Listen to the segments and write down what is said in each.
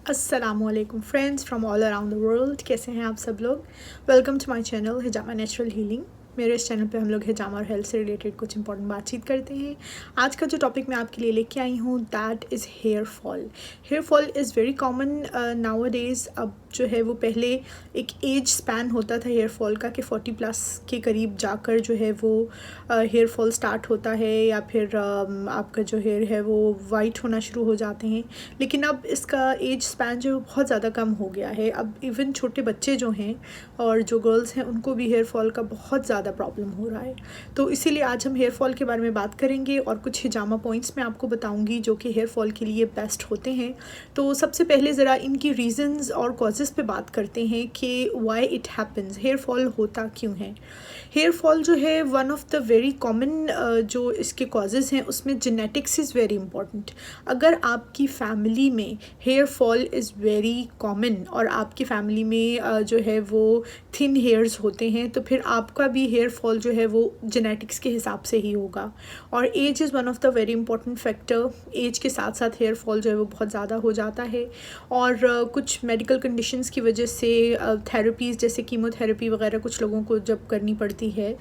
अस्सलामुअलैकुम friends from all around the world. कैसे हैं आप सब लोग। वेलकम टू माय चैनल हिजामा नेचुरल हीलिंग। मेरे इस चैनल पे हम लोग हिजामा और हेल्थ से रिलेटेड कुछ इंपॉर्टेंट बातचीत करते हैं। आज का जो टॉपिक मैं आपके लिए लेके आई हूँ that is hair fall. Hair fall is very common nowadays. अब जो है वो पहले एक एज स्पैन होता था हेयर फॉल का कि 40+ के करीब जाकर जो है वो हेयर फॉल स्टार्ट होता है या फिर आपका जो हेयर है वो वाइट होना शुरू हो जाते हैं। लेकिन अब इसका एज स्पैन जो है बहुत ज़्यादा कम हो गया है। अब इवन छोटे बच्चे जो हैं और जो गर्ल्स हैं उनको भी हेयर फॉल का बहुत ज़्यादा प्रॉब्लम हो रहा है। तो इसीलिए आज हम हेयर फॉल के बारे में बात करेंगे और कुछ हिजामा पॉइंट्स मैं आपको बताऊंगी जो कि हेयर फॉल के लिए बेस्ट होते हैं। तो सबसे पहले ज़रा इनकी रीज़न्स और कॉजेज़ पे बात करते हैं कि why it happens, hair fall होता क्यों है। हेयर फॉल जो है one of the very common जो इसके कॉजेज़ हैं उसमें जेनेटिक्स इज़ वेरी इंपॉर्टेंट। अगर आपकी फैमिली में hair fall is very common और आपकी फैमिली में जो है वो थिन हेयर्स होते हैं तो फिर आपका भी हेयर फॉल जो है वो जेनेटिक्स के हिसाब से ही होगा। और age is one of the very important factor. Age के साथ साथ हेयर फॉल जो है वो बहुत ज़्यादा हो जाता है और कुछ मेडिकल कंडीशंस की वजह से थेरेपीज़ जैसे कीमोथेरेपी वगैरह कुछ लोगों को जब करनी पड़ती है,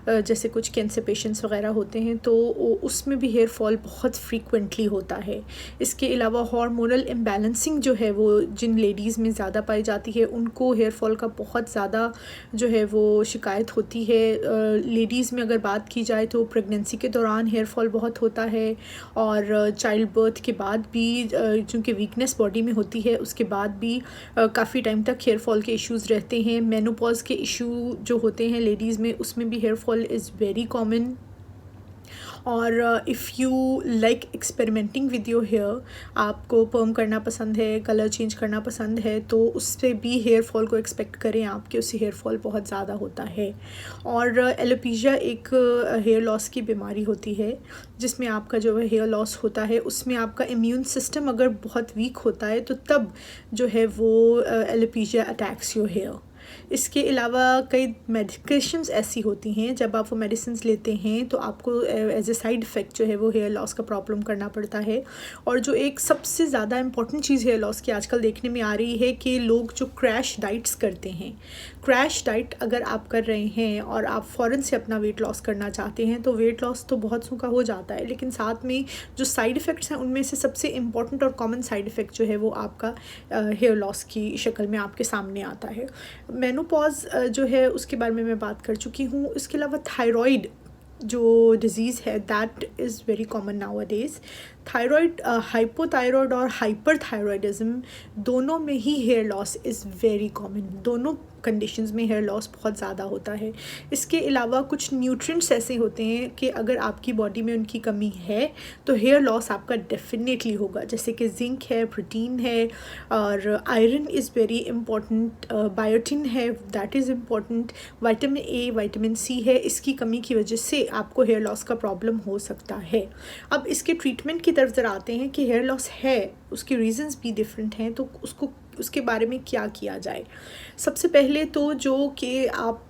जैसे कुछ कैंसर पेशेंट्स वगैरह होते हैं तो उसमें भी हेयर फॉल बहुत फ्रीक्वेंटली होता है। इसके अलावा हार्मोनल इम्बैलेंसिंग जो है वो जिन लेडीज़ में ज़्यादा पाई जाती है उनको हेयर फॉल का बहुत ज़्यादा जो है वो शिकायत होती है। लेडीज़ में अगर बात की जाए तो प्रेगनेंसी के दौरान हेयर फॉल बहुत होता है और चाइल्ड बर्थ के बाद भी चूँकि वीकनेस बॉडी में होती है उसके बाद भी काफ़ी टाइम तक हेयर फॉल के इश्यूज़ रहते हैं। मेनोपॉज के इशू जो होते हैं लेडीज़ में उसमें भी hair fall is very common. और if you like experimenting with your hair, आपको पर्म करना पसंद है, कलर चेंज करना पसंद है तो उससे भी हेयर फॉल को एक्सपेक्ट करें आपके, उससे हेयर फॉल बहुत ज़्यादा होता है। और एलोपीशिया एक हेयर लॉस की बीमारी होती है जिसमें आपका जो है हेयर लॉस होता है उसमें आपका इम्यून सिस्टम अगर बहुत वीक होता है तो तब जो है वो एलोपीशिया अटैक्स योर हेयर। इसके अलावा कई मेडिकेशंस ऐसी होती हैं जब आप वो मेडिसिन्स लेते हैं तो आपको एज ए साइड इफ़ेक्ट जो है वो हेयर लॉस का प्रॉब्लम करना पड़ता है। और जो एक सबसे ज़्यादा इम्पॉर्टेंट चीज़ हेयर लॉस की आजकल देखने में आ रही है कि लोग जो क्रैश डाइट्स करते हैं, क्रैश डाइट अगर आप कर रहे हैं और आप फ़ौरन से अपना वेट लॉस करना चाहते हैं तो वेट लॉस तो बहुत सूखा हो जाता है, लेकिन साथ में जो साइड इफ़ेक्ट्स हैं उनमें से सबसे इम्पॉर्टेंट और कॉमन साइड इफ़ेक्ट जो है वो आपका हेयर लॉस की शक्ल में आपके सामने आता है। मेनोपॉज जो है उसके बारे में मैं बात कर चुकी हूँ। इसके अलावा थायराइड जो डिज़ीज़ है that is very common nowadays. Thyroid, hypothyroid और हाइपरथायराइडिज्म दोनों में ही hair loss is very common. दोनों कंडीशंस में हेयर लॉस बहुत ज़्यादा होता है। इसके अलावा कुछ न्यूट्रिएंट्स ऐसे होते हैं कि अगर आपकी बॉडी में उनकी कमी है तो हेयर लॉस आपका डेफिनेटली होगा, जैसे कि जिंक है, प्रोटीन है और iron is very important, biotin है that is important, vitamin A, vitamin C है। इसकी कमी की वजह से आपको हेयर लॉस का प्रॉब्लम हो सकता है। अब इसके ट्रीटमेंट की तरफ ज़रा आते हैं कि हेयर लॉस है, उसके रीज़न्स भी डिफरेंट हैं तो उसके बारे में क्या किया जाए। सबसे पहले तो जो कि आप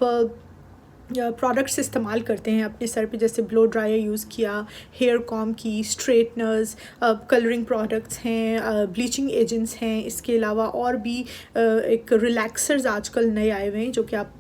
प्रोडक्ट्स इस्तेमाल करते हैं अपने सर पे, जैसे ब्लो ड्रायर यूज़ किया, हेयर कॉम की, स्ट्रेटनर्स, कलरिंग प्रोडक्ट्स हैं, ब्लीचिंग एजेंट्स हैं। इसके अलावा और भी एक रिलैक्सर्स आजकल नए आए हुए हैं जो कि आप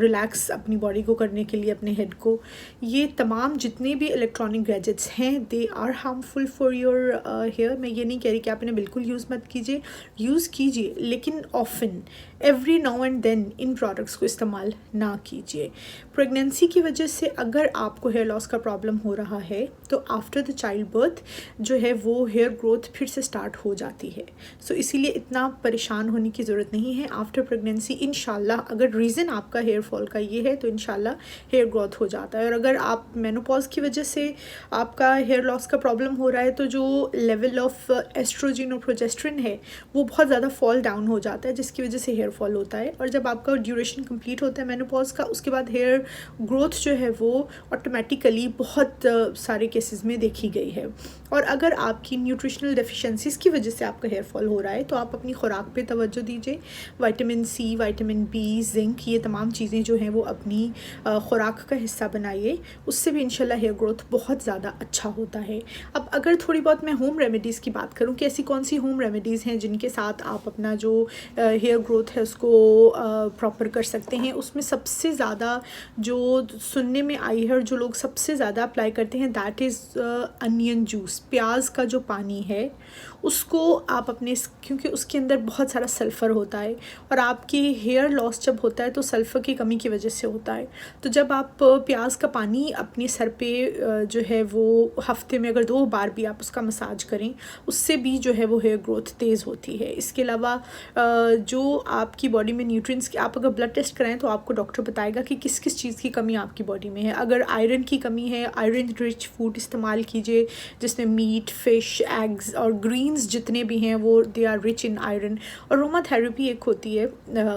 रिलैक्स अपनी बॉडी को करने के लिए अपने हेड को, ये तमाम जितने भी इलेक्ट्रॉनिक गैजेट्स हैं they are harmful for your hair. मैं ये नहीं कह रही कि आप इन्हें बिल्कुल यूज़ मत कीजिए, यूज़ कीजिए, लेकिन often every now and then इन प्रोडक्ट्स को इस्तेमाल ना कीजिए। प्रेगनेंसी की वजह से अगर आपको हेयर लॉस का प्रॉब्लम हो रहा है तो आफ्टर द चाइल्ड बर्थ जो है वो हेयर ग्रोथ फिर से स्टार्ट हो जाती है। सो इसीलिए इतना परेशान होने की ज़रूरत नहीं है। आफ्टर प्रेगनेंसी इंशाल्लाह अगर रीज़न आपका हेयर फॉल का ये है तो इंशाल्लाह हेयर ग्रोथ हो जाता है। और अगर आप मेनोपॉज की वजह से आपका हेयर लॉस का प्रॉब्लम हो रहा है तो जो लेवल ऑफ एस्ट्रोजन और प्रोजेस्टेरोन है वो बहुत ज़्यादा फॉल डाउन हो जाता है जिसकी वजह से हेयर फॉल होता है। और जब आपका ड्यूरेशन कंप्लीट होता है मेनोपॉज का उसके बाद हेयर ग्रोथ जो है वो ऑटोमेटिकली बहुत सारे केसेस में देखी गई है। और अगर आपकी न्यूट्रिशनल डेफिशिएंसीज़ की वजह से आपका हेयर फॉल हो रहा है तो आप अपनी खुराक पे तवज्जो दीजिए। Vitamin C, vitamin B, zinc, ये तमाम चीज़ें जो हैं वो अपनी खुराक का हिस्सा बनाइए, उससे भी इंशाल्लाह हेयर ग्रोथ बहुत ज़्यादा अच्छा होता है। अब अगर थोड़ी बहुत मैं होम रेमेडीज़ की बात करूँ कि ऐसी कौन सी होम रेमेडीज़ हैं जिनके साथ आप अपना जो हेयर ग्रोथ है उसको प्रॉपर कर सकते हैं, उसमें सबसे ज़्यादा जो सुनने में आई है और जो लोग सबसे ज़्यादा अप्लाई करते हैं दैट इज़ अनियन जूस। प्याज का जो पानी है उसको आप अपने, क्योंकि उसके अंदर बहुत सारा सल्फ़र होता है और आपकी हेयर लॉस जब होता है तो सल्फ़र की कमी की वजह से होता है। तो जब आप प्याज का पानी अपने सर पे जो है वो हफ्ते में अगर 2 बार भी आप उसका मसाज करें, उससे भी जो है वो हेयर ग्रोथ तेज़ होती है। इसके अलावा जो आपकी बॉडी में न्यूट्रिएंट्स की, आप अगर ब्लड टेस्ट कराएं तो आपको डॉक्टर बताएगा कि किस किस चीज़ की कमी आपकी बॉडी में है। अगर आयरन की कमी है, आयरन रिच फूड इस्तेमाल कीजिए जिसमें मीट, फिश, एग्स और ग्रीन्स जितने भी हैं वो they are rich in iron. और अरोमाथेरेपी एक होती है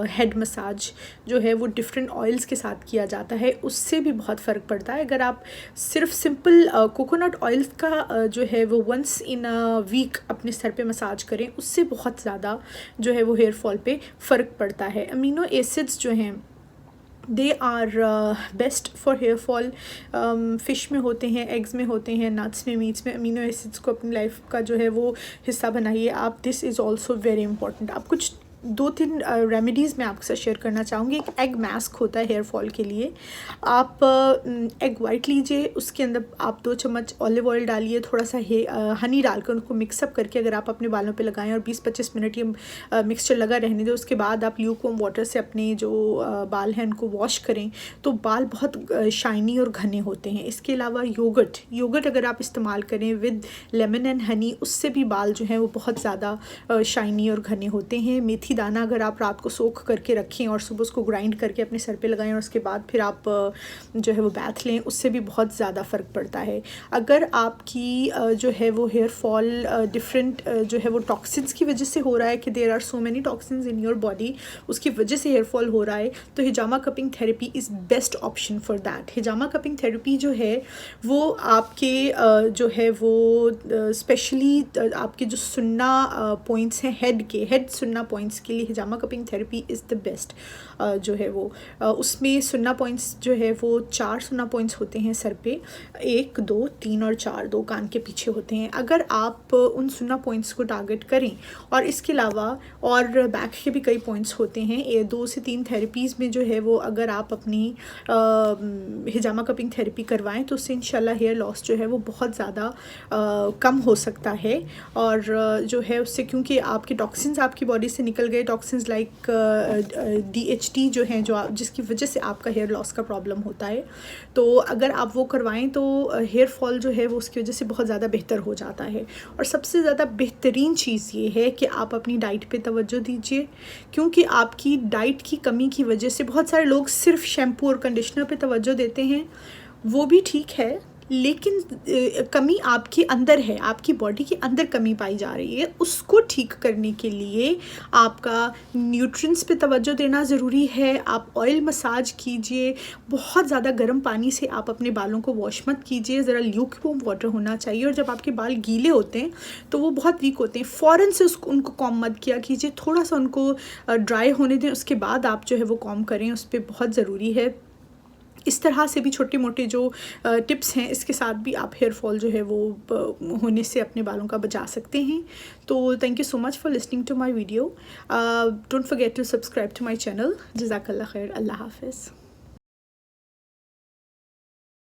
हेड मसाज, जो है वो डिफरेंट ऑयल्स के साथ किया जाता है, उससे भी बहुत फ़र्क पड़ता है। अगर आप सिर्फ सिंपल कोकोनट ऑयल्स का जो है वो वंस इन अ वीक अपने सर पे मसाज करें, उससे बहुत ज़्यादा जो है वो हेयर फॉल पे फ़र्क पड़ता है। अमीनो एसिड्स जो हैं they are best for hair fall. Fish में होते हैं, एग्स में होते हैं, नट्स में, मीट्स में। अमीनो एसिड्स को अपनी लाइफ का जो है वो हिस्सा बनाइए आप। This is also very important. आप कुछ 2-3 रेमेडीज़ मैं आपके साथ शेयर करना चाहूँगी। एक एग मास्क होता है हेयर फॉल के लिए। आप एग वाइट लीजिए, उसके अंदर आप 2 चम्मच ऑलिव ऑयल डालिए, थोड़ा सा हनी डालकर उनको मिक्सअप करके अगर आप अपने बालों पे लगाएं और 20-25 मिनट ये मिक्सचर लगा रहने दें, उसके बाद आप ल्यूकवार्म वाटर से अपने जो बाल हैं उनको वॉश करें तो बाल बहुत शाइनी और घने होते हैं। इसके अलावा योगर्ट अगर आप इस्तेमाल करें विद लेमन एंड हनी, उससे भी बाल जो हैं वो बहुत ज़्यादा शाइनी और घने होते हैं। मेथी दाना अगर आप रात को सोख करके रखें और सुबह उसको ग्राइंड करके अपने सर पे लगाएं और उसके बाद फिर आप जो है वो बैथ लें, उससे भी बहुत ज़्यादा फ़र्क पड़ता है। अगर आपकी जो है वो हेयर फॉल डिफरेंट जो है वो टॉक्सिन्स की वजह से हो रहा है कि there are so many toxins in your body, उसकी वजह से हेयर फॉल हो रहा है, तो हिजामा cupping therapy is best option for that. हिजामा कपिंग थेरेपी जो है वो आपके जो है वो स्पेशली आपके जो सुन्ना पॉइंट्स हैं हेड सुन्ना पॉइंट्स के लिए हिजामा cupping therapy is the best जो है वो। उसमें सुन्ना पॉइंट्स जो है वो 4 सुन्ना पॉइंट्स होते हैं सर पे, 1, 2, 3 और 4, 2 कान के पीछे होते हैं। अगर आप उन सुन्ना पॉइंट्स को टारगेट करें और इसके अलावा और बैक के भी कई पॉइंट्स होते हैं, 2 से 3 थेरेपीज़ में जो है वो अगर आप अपनी हिजामा कपिंग थेरेपी करवाएं तो उससे इंशाल्लाह हेयर लॉस जो है वो बहुत ज़्यादा कम हो सकता है। और जो है उससे, क्योंकि आपके टॉक्सिन्स आपकी बॉडी से निकल गए, टॉक्सिन्स लाइक DHT जो हैं, जो जिसकी वजह से आपका हेयर लॉस का प्रॉब्लम होता है, तो अगर आप वो करवाएं तो हेयर फॉल जो है वो उसकी वजह से बहुत ज़्यादा बेहतर हो जाता है। और सबसे ज़्यादा बेहतरीन चीज़ ये है कि आप अपनी डाइट पे तवज्जो दीजिए, क्योंकि आपकी डाइट की कमी की वजह से बहुत सारे लोग सिर्फ शैम्पू और कंडीशनर पे तवज्जो देते हैं, वो भी ठीक है, लेकिन कमी आपके अंदर है, आपकी बॉडी के अंदर कमी पाई जा रही है। उसको ठीक करने के लिए आपका न्यूट्रिएंट्स पे तवज्जो देना ज़रूरी है। आप ऑयल मसाज कीजिए, बहुत ज़्यादा गर्म पानी से आप अपने बालों को वॉश मत कीजिए, ज़रा ल्यूकवार्म वाटर होना चाहिए। और जब आपके बाल गीले होते हैं तो वो बहुत वीक होते हैं, फ़ौरन से उनको कॉम मत किया कीजिए, थोड़ा सा उनको ड्राई होने दें, उसके बाद आप जो है वो कॉम करें, उस पर बहुत ज़रूरी है। इस तरह से भी छोटे मोटे जो टिप्स हैं, इसके साथ भी आप हेयर फॉल जो है वो होने से अपने बालों का बचा सकते हैं। तो thank you so much for listening to my video. Don't forget to subscribe to my channel. जज़ाकल्लाह खैर। अल्लाह हाफ़िज़।